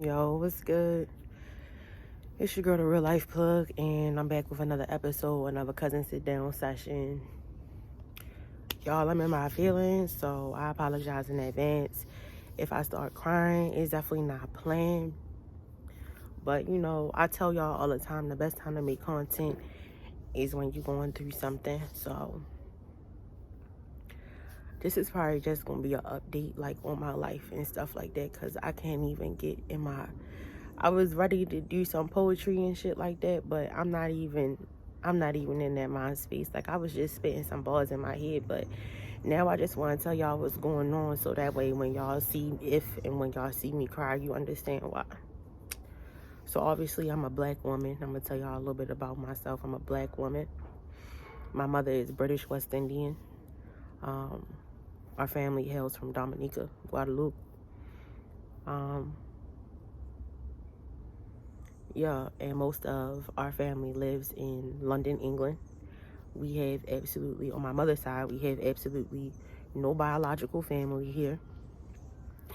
Yo, what's good? It's your girl, the Real Life Plug, and I'm back with another episode, another cousin sit down session. Y'all, I'm in my feelings, so I apologize in advance. If I start crying, it's definitely not planned. But I tell y'all all the time, the best time to make content is when you're going through something. So this is probably just gonna be an update, like on my life and stuff like that, cause I can't even get in my. I was ready to do some poetry and shit like that, but I'm not even in that mind space. Like, I was just spitting some bars in my head, but now I just want to tell y'all what's going on, so that way when y'all see when y'all see me cry, you understand why. So obviously I'm a black woman. I'm gonna tell y'all a little bit about myself. I'm a black woman. My mother is British West Indian. Our family hails from Dominica, Guadeloupe. Yeah, and most of our family lives in London, England. We have absolutely, on my mother's side, we have absolutely no biological family here.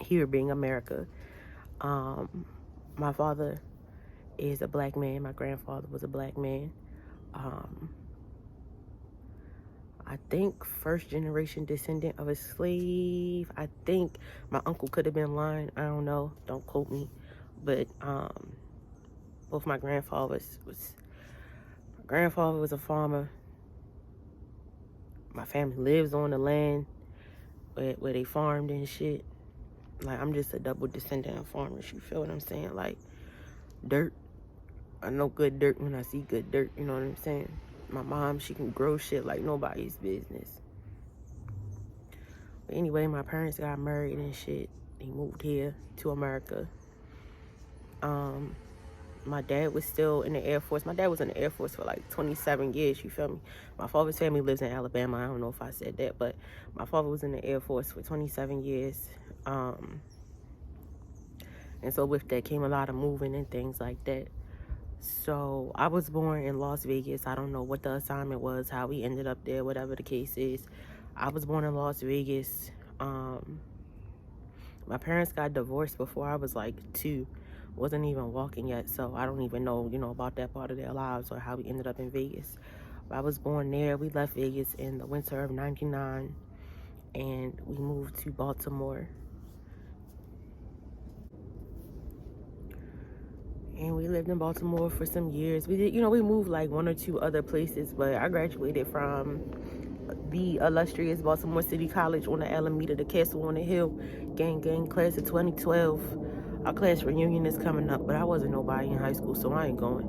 Here being America. My father is a black man. My grandfather was a black man. I think first generation descendant of a slave. I think my uncle could have been lying. I don't know. Don't quote me. But both my grandfathers was. My grandfather was a farmer. My family lives on the land where they farmed and shit. Like, I'm just a double descendant of farmers. You feel what I'm saying? Like, dirt. I know good dirt when I see good dirt. You know what I'm saying? My mom, she can grow shit like nobody's business. But anyway, my parents got married and shit. They moved here to America. My dad was still in the Air Force. My dad was in the Air Force for like 27 years, you feel me? My father's family lives in Alabama. I don't know if I said that, but my father was in the Air Force for 27 years. And so with that came a lot of moving and things like that. So I was born in Las Vegas. I don't know what the assignment was, how we ended up there, whatever the case is. I was born in Las Vegas. My parents got divorced before I was like 2. Wasn't even walking yet, so I don't even know, about that part of their lives or how we ended up in Vegas. But I was born there. We left Vegas in the winter of '99, and we moved to Baltimore. And we lived in Baltimore for some years. We did, we moved like 1 or 2 other places, but I graduated from the illustrious Baltimore City College on the Alameda, the Castle on the Hill. Gang class of 2012. Our class reunion is coming up, but I wasn't nobody in high school, so I ain't going.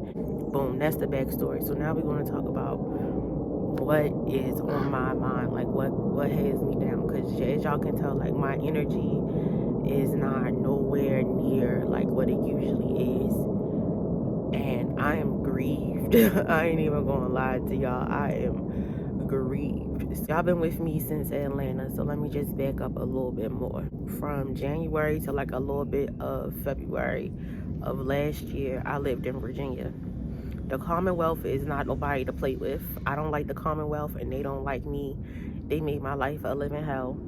Boom, that's the backstory. So now we're going to talk about what is on my mind, like what has me down. Because as y'all can tell, like, my energy is not nowhere near like what it usually is. And I am grieved. I ain't even gonna lie to y'all. I am grieved. Y'all been with me since Atlanta, so let me just back up a little bit more. From January to like a little bit of February of last year, I lived in Virginia. The Commonwealth is not nobody to play with. I don't like the Commonwealth, and they don't like me. They made my life a living hell.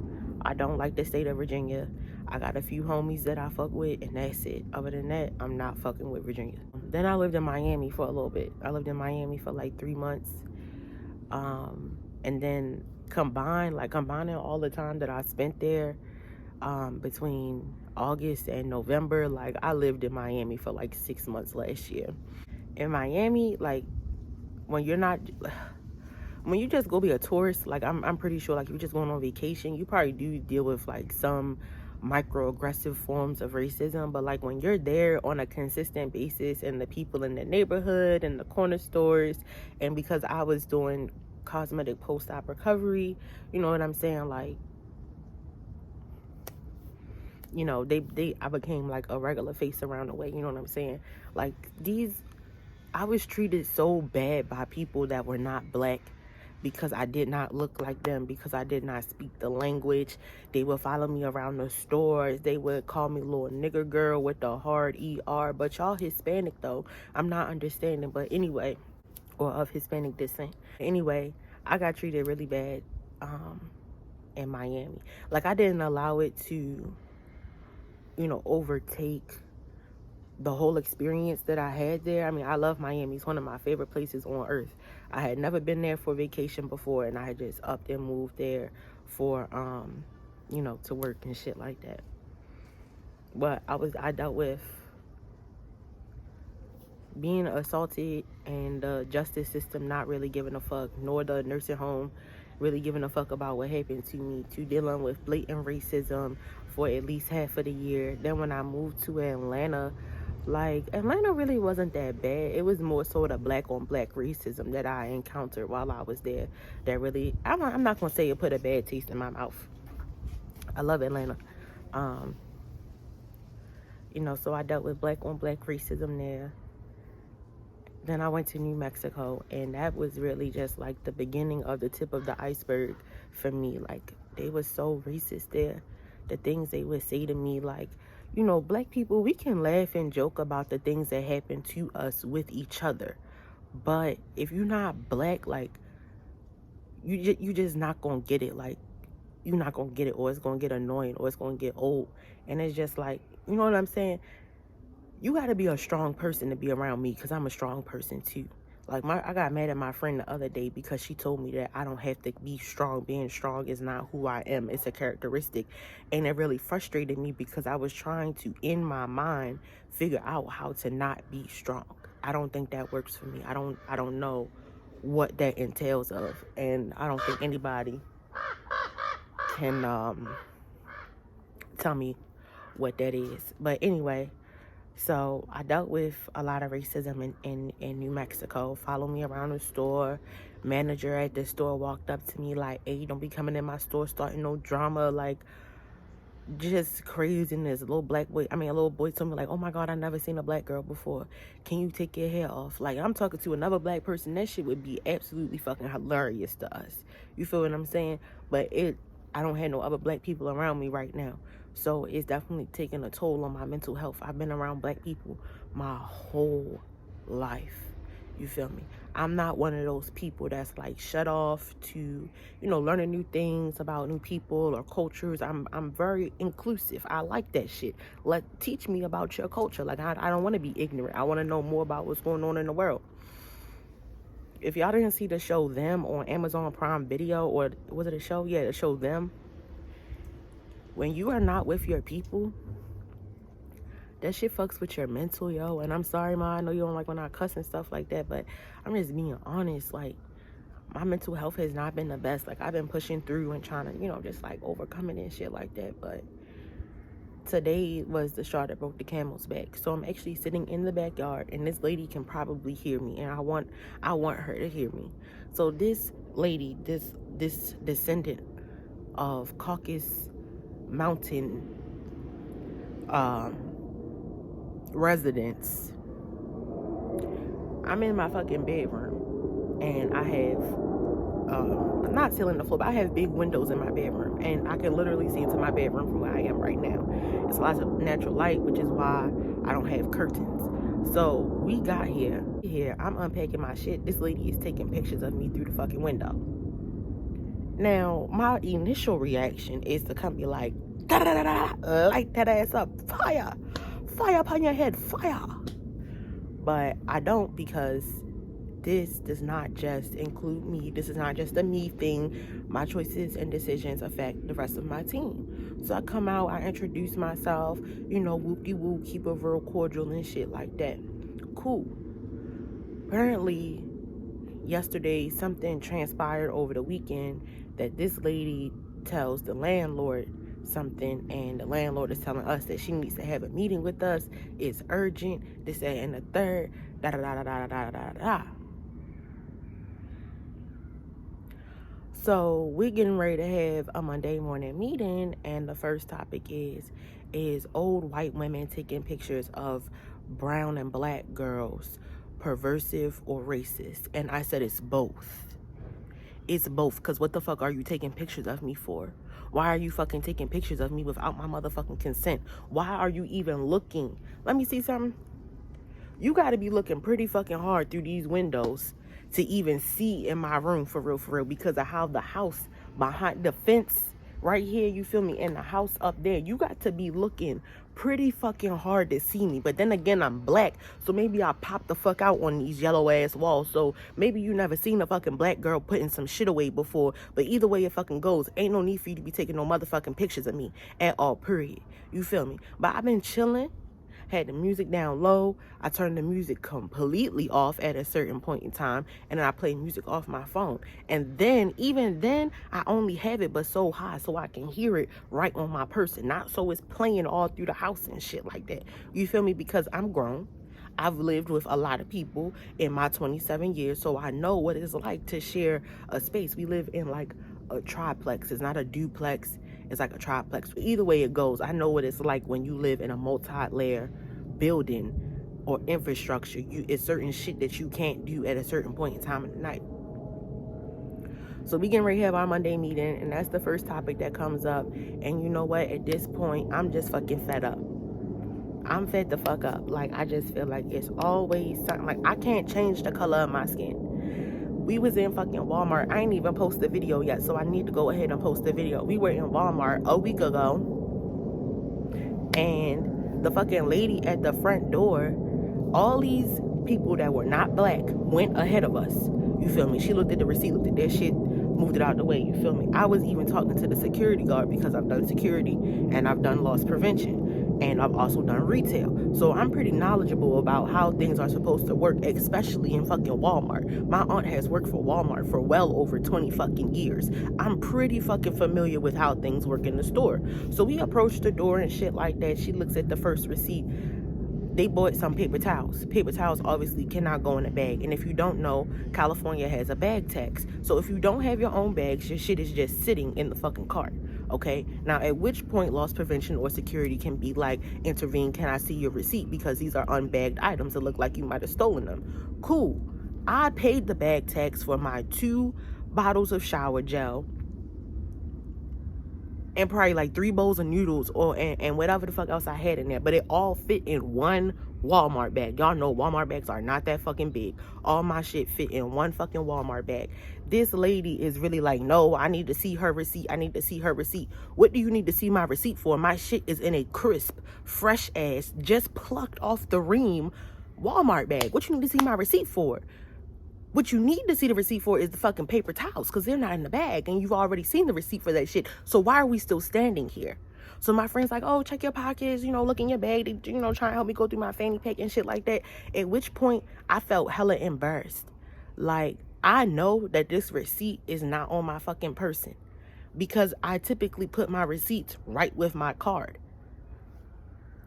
I don't like the state of Virginia. I got a few homies that I fuck with, and that's it. Other than that, I'm not fucking with Virginia. Then I lived in Miami for a little bit. I lived in Miami for like 3 months. And then combining all the time that I spent there, between August and November, like, I lived in Miami for like 6 months last year. In Miami, like, when you just go be a tourist, like, I'm pretty sure, like, if you're just going on vacation, you probably do deal with like some microaggressive forms of racism. But like, when you're there on a consistent basis, and the people in the neighborhood and the corner stores, and because I was doing cosmetic post-op recovery, you know what I'm saying, like, I became like a regular face around the way, you know what I'm saying? Like, I was treated so bad by people that were not black, because I did not look like them, because I did not speak the language. They would follow me around the stores. They would call me little nigger girl with the hard ER. But y'all Hispanic though. I'm not understanding. But anyway, or of Hispanic descent. Anyway, I got treated really bad in Miami. Like, I didn't allow it to, overtake the whole experience that I had there. I mean, I love Miami. It's one of my favorite places on earth. I had never been there for vacation before, and I had just upped and moved there for, you know, to work and shit like that. But I dealt with being assaulted and the justice system not really giving a fuck, nor the nursing home really giving a fuck about what happened to me, to dealing with blatant racism for at least half of the year. Then when I moved to Atlanta, like, Atlanta really wasn't that bad. It was more so the black on black racism that I encountered while I was there that really, I'm not gonna say it put a bad taste in my mouth. I love Atlanta. You know, so I dealt with black on black racism there. Then I went to New Mexico, and that was really just like the beginning of the tip of the iceberg for me. Like, they were so racist there. The things they would say to me, like, you know, black people, we can laugh and joke about the things that happen to us with each other. But if you're not black, like, you just not gonna get it. Like, you're not gonna get it, or it's gonna get annoying, or it's gonna get old. And it's just like, you know what I'm saying? You got to be a strong person to be around me, because I'm a strong person too. Like, I got mad at my friend the other day because she told me that I don't have to be strong. Being strong is not who I am. It's a characteristic. And it really frustrated me because I was trying to, in my mind, figure out how to not be strong. I don't think that works for me. I don't know what that entails of. And I don't think anybody can tell me what that is. But anyway, so I dealt with a lot of racism in New Mexico. Followed me around the store. Manager at the store walked up to me like, hey, don't be coming in my store starting no drama. Like, just craziness. A little boy told me like, oh my God, I never seen a black girl before. Can you take your hair off? Like, I'm talking to another black person. That shit would be absolutely fucking hilarious to us. You feel what I'm saying? But I don't have no other black people around me right now. So it's definitely taking a toll on my mental health. I've been around black people my whole life. You feel me? I'm not one of those people that's like shut off to, you know, learning new things about new people or cultures. I'm very inclusive. I like that shit. Teach me about your culture. Like, I don't want to be ignorant. I want to know more about what's going on in the world. If y'all didn't see the show Them on Amazon Prime Video, or was it a show? Yeah, the show Them. When you are not with your people, that shit fucks with your mental, yo. And I'm sorry, Ma, I know you don't like when I cuss and stuff like that, but I'm just being honest. Like, my mental health has not been the best. Like, I've been pushing through and trying to, you know, just like overcome it and shit like that. But today was the straw that broke the camel's back. So I'm actually sitting in the backyard, and this lady can probably hear me, and I want her to hear me. So this lady, this descendant of Caucasus Mountain residents, I'm in my fucking bedroom, and I have I'm not ceiling the floor, but I have big windows in my bedroom, and I can literally see into my bedroom from where I am right now. It's lots of natural light, which is why I don't have curtains. So we got here, I'm unpacking my shit. This lady is taking pictures of me through the fucking window. Now, my initial reaction is to come be like, da da da da, light that ass up, fire upon your head, fire. But I don't, because this does not just include me. This is not just a me thing. My choices and decisions affect the rest of my team. So I come out, I introduce myself, you know, whoop-de-whoop, keep it real cordial and shit like that. Cool. Apparently, yesterday, something transpired over the weekend that this lady tells the landlord something, and the landlord is telling us that she needs to have a meeting with us. It's urgent, this, that, and the third, da da da da da da da da. So we're getting ready to have a Monday morning meeting, and the first topic is old white women taking pictures of brown and black girls perversive or racist? And I said it's both. It's both, because what the fuck are you taking pictures of me for? Why are you fucking taking pictures of me without my motherfucking consent? Why are you even looking? Let me see something. You got to be looking pretty fucking hard through these windows to even see in my room, for real, because of how the house behind the fence right here, you feel me, and the house up there, you got to be looking pretty fucking hard to see me. But then again, I'm black, so maybe I pop the fuck out on these yellow ass walls. So maybe you never seen a fucking black girl putting some shit away before. But either way it fucking goes, ain't no need for you to be taking no motherfucking pictures of me at all, period. You feel me? But I've been chilling. Had the music down low. I turned the music completely off at a certain point in time, and then I played music off my phone. And then, even then, I only have it but so high so I can hear it right on my person, not so it's playing all through the house and shit like that. You feel me? Because I'm grown. I've lived with a lot of people in my 27 years, so I know what it's like to share a space. We live in like a triplex. It's not a duplex. It's like a triplex. Either way it goes, I know what it's like when you live in a multi-layer building or infrastructure. It's certain shit that you can't do at a certain point in time of the night. So we getting ready to have our Monday meeting, and that's the first topic that comes up. And you know what? At this point, I'm just fucking fed up. I'm fed the fuck up. Like, I just feel like it's always something. Like, I can't change the color of my skin. We was in fucking Walmart. I ain't even posted the video yet, so I need to go ahead and post the video. We were in Walmart a week ago, and the fucking lady at the front door, all these people that were not black went ahead of us. You feel me? She looked at the receipt, looked at that shit, moved it out the way. You feel me? I was even talking to the security guard because I've done security and I've done loss prevention. And I've also done retail. So I'm pretty knowledgeable about how things are supposed to work, especially in fucking Walmart. My aunt has worked for Walmart for well over 20 fucking years. I'm pretty fucking familiar with how things work in the store. So we approached the door and shit like that. She looks at the first receipt. They bought some paper towels. Paper towels obviously cannot go in a bag. And if you don't know, California has a bag tax. So if you don't have your own bags, your shit is just sitting in the fucking cart. Okay, now at which point loss prevention or security can be like, intervene, can I see your receipt, because these are unbagged items that look like you might have stolen them. Cool. I paid the bag tax for my 2 bottles of shower gel and probably like 3 bowls of noodles and whatever the fuck else I had in there, but it all fit in one Walmart bag. Y'all know Walmart bags are not that fucking big. All my shit fit in one fucking Walmart bag. This lady is really like, no, I need to see her receipt. I need to see her receipt. What do you need to see my receipt for? My shit is in a crisp, fresh ass, just plucked off the ream Walmart bag. What you need to see my receipt for? What you need to see the receipt for is the fucking paper towels, because they're not in the bag and you've already seen the receipt for that shit. So why are we still standing here? So my friend's like, oh, check your pockets, you know, look in your bag, they, you know, trying to help me go through my fanny pack and shit like that. At which point I felt hella embarrassed. Like, I know that this receipt is not on my fucking person because I typically put my receipts right with my card.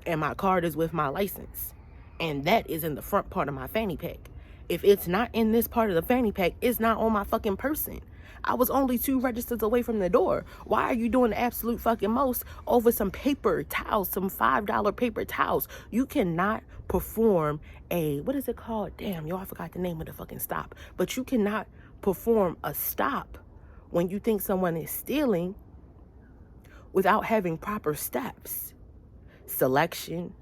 And my card is with my license. And that is in the front part of my fanny pack. If it's not in this part of the fanny pack, it's not on my fucking person. I was only 2 registers away from the door. Why are you doing the absolute fucking most over some paper towels, some $5 paper towels? You cannot perform a, what is it called? Damn, y'all, I forgot the name of the fucking stop. But you cannot perform a stop when you think someone is stealing without having proper steps. Selection,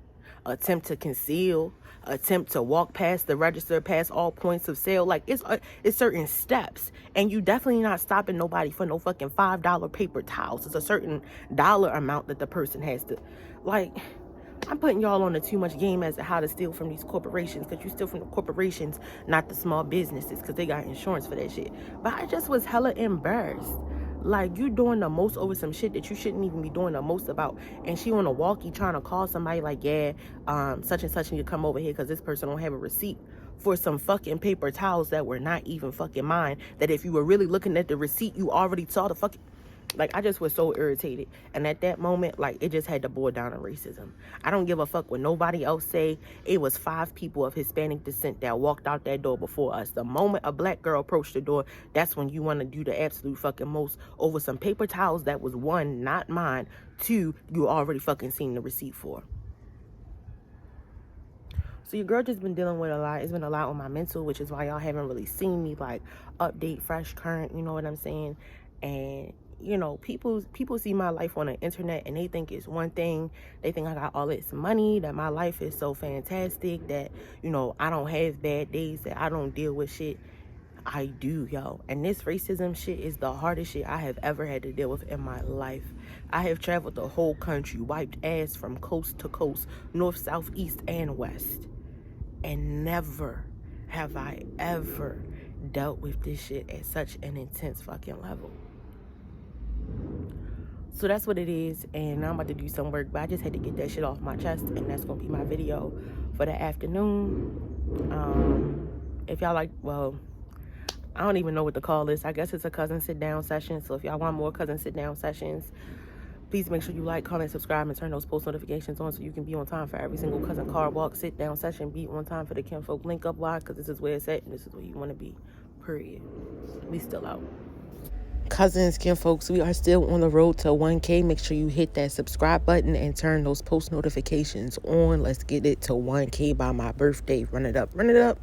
attempt to conceal, attempt to walk past the register, past all points of sale. Like, it's certain steps, and you definitely not stopping nobody for no fucking $5 paper towels. It's a certain dollar amount that the person has to, like, I'm putting y'all on to too much game as to how to steal from these corporations, because you steal from the corporations, not the small businesses, because they got insurance for that shit. But I just was hella embarrassed. Like, you doing the most over some shit that you shouldn't even be doing the most about. And she on a walkie trying to call somebody like, yeah, such and such need to come over here because this person don't have a receipt for some fucking paper towels that were not even fucking mine. That if you were really looking at the receipt, you already saw the fucking... Like, I just was so irritated. And at that moment, like, it just had to boil down to racism. I don't give a fuck what nobody else say. It was 5 people of Hispanic descent that walked out that door before us. The moment a black girl approached the door, that's when you want to do the absolute fucking most over some paper towels that was, 1, not mine, 2, you already fucking seen the receipt for. So your girl just been dealing with a lot. It's been a lot on my mental, which is why y'all haven't really seen me, like, update, fresh, current, you know what I'm saying? And... you know, people see my life on the internet and they think it's one thing. They think I got all this money, that my life is so fantastic, that, you know, I don't have bad days, that I don't deal with shit. I do, yo. And this racism shit is the hardest shit I have ever had to deal with in my life. I have traveled the whole country, wiped ass from coast to coast, north, south, east, and west. And never have I ever dealt with this shit at such an intense fucking level. So that's what it is, and I'm about to do some work, but I just had to get that shit off my chest, and that's gonna be my video for the afternoon. If y'all like, well, I don't even know what to call this. I guess it's a cousin sit down session. So if y'all want more cousin sit down sessions, please make sure you like, comment, subscribe, and turn those post notifications on so you can be on time for every single cousin car walk, sit down session. Be on time for the kinfolk link up. Why? Because this is where it's at, and this is where you want to be. Period. We still out. Cousins, kinfolks, we are still on the road to 1K. Make sure you hit that subscribe button and turn those post notifications on. Let's get it to 1K by my birthday. Run it up. Run it up.